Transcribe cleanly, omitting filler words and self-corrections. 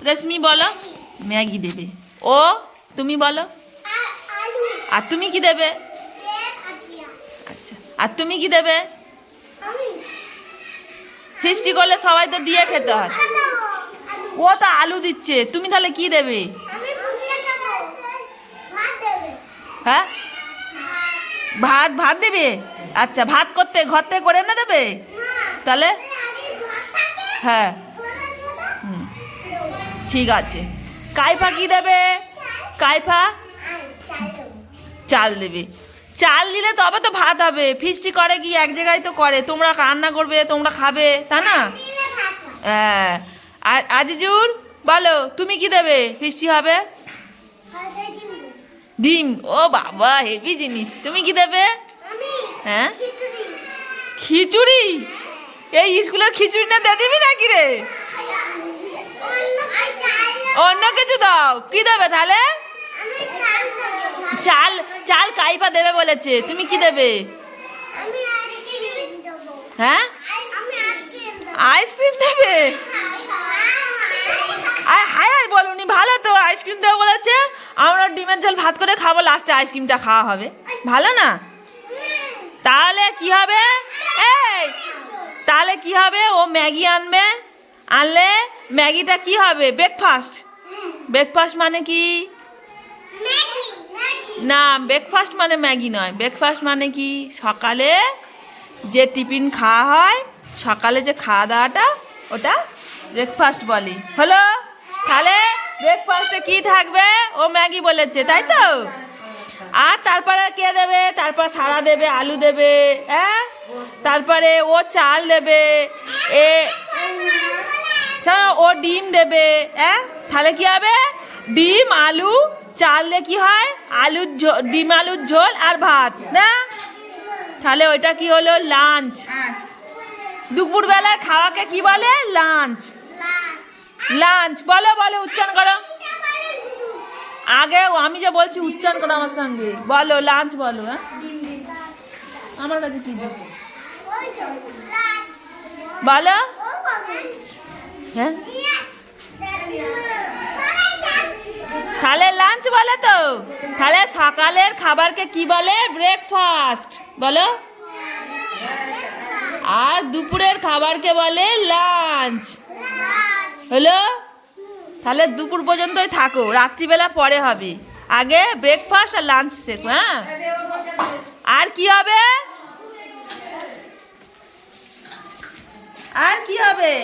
রেশমি বলো। ম্যাগি দেবে। ও তুমি বলো। আর তুমি কি দেবে? আচ্ছা, আর তুমি কি দেবে? ফিস্টি করলে সবাই তো দিয়ে খেতে হয়। ও তো আলু দিচ্ছে, তুমি তাহলে কি দেবে? হ্যাঁ, ভাত। ভাত দেবে? আচ্ছা, ভাত করতে ঘর থেকে করে এনে দেবে তাহলে? হ্যাঁ, হুম, ঠিক আছে। কাইফা কি দেবে? কাইফা চাল দেবে। চাল দিলে তবে তো ভাত হবে। ফিস্টি করে কি এক জায়গায় তো করে, তোমরা রান্না করবে, তোমরা খাবে, তা না? হ্যাঁ। আর আজিজুর বলো, তুমি কি দেবে? ফিস্টি হবে ডিম। ও বাবা, হেভি জিনিস। তুমি কি দেবে? হ্যাঁ, খিচুড়ি। এই স্কুলের খিচুড়ি না দিয়ে দিবি নাকি রে? অন্য কিছু দাও। কি দেবে তাহলে? চাল। চাল কাইফা দেবে বলেছে, তুমি কি দেবে? হ্যাঁ, আইসক্রিম দেবে। হাই হাই বলুনি, ভালো তো, আইসক্রিম দেবে বলেছে। আমরা ডিমের ঝোল ভাত করে খাবো, লাস্টে আইসক্রিমটা খাওয়া হবে। ভালো না? তাহলে কি হবে? এই, তাহলে কি হবে? ও ম্যাগি আনবে, আনলে ম্যাগিটা কি হবে? ব্রেকফাস্ট। ব্রেকফাস্ট মানে কি? না, ব্রেকফাস্ট মানে ম্যাগি নয়। ব্রেকফাস্ট মানে কি? সকালে যে টিফিন খাওয়া হয়, সকালে যে খাওয়া দাওয়াটা, ওটা ব্রেকফাস্ট বলে। হলো? তাহলে ব্রেকফাস্টে কি থাকবে? ও ম্যাগি বলেছে, তাই তো? আর তারপরে কে দেবে? তারপর সারা দেবে, আলু দেবে, হ্যাঁ, তারপরে ও চাল দেবে, এ ও ডিম দেবে, হ্যাঁ। তাহলে কি হবে? ডিম আলু চাল দিয়ে কি হয়? আলুর ঝোল, ডিম আলুর ঝোল আর ভাত না? তাহলে ওইটা কি হলো? লাঞ্চ। দুপুরবেলার খাওয়াকে কি বলে? লাঞ্চ। লাঞ্চ বলো, বলো, উচ্চারণ করো। আগে আমি যে বলছি উচ্চারণ করো আমার সঙ্গে, বলো লাঞ্চ বলো। হ্যাঁ, আমার কাছে কি বলো? হ্যাঁ, তাহলে লাঞ্চ বলে তো। তাহলে সকালের খাবারকে কি বলে? ব্রেকফাস্ট বলো। আর দুপুরের খাবারকে বলে লাঞ্চ। হলো? তাহলে দুপুর পর্যন্তই থাকো, রাত্রিবেলা পরে হবে। আগে ব্রেকফাস্ট আর লাঞ্চ শেখো। হ্যাঁ, আর কি হবে? আর কি হবে?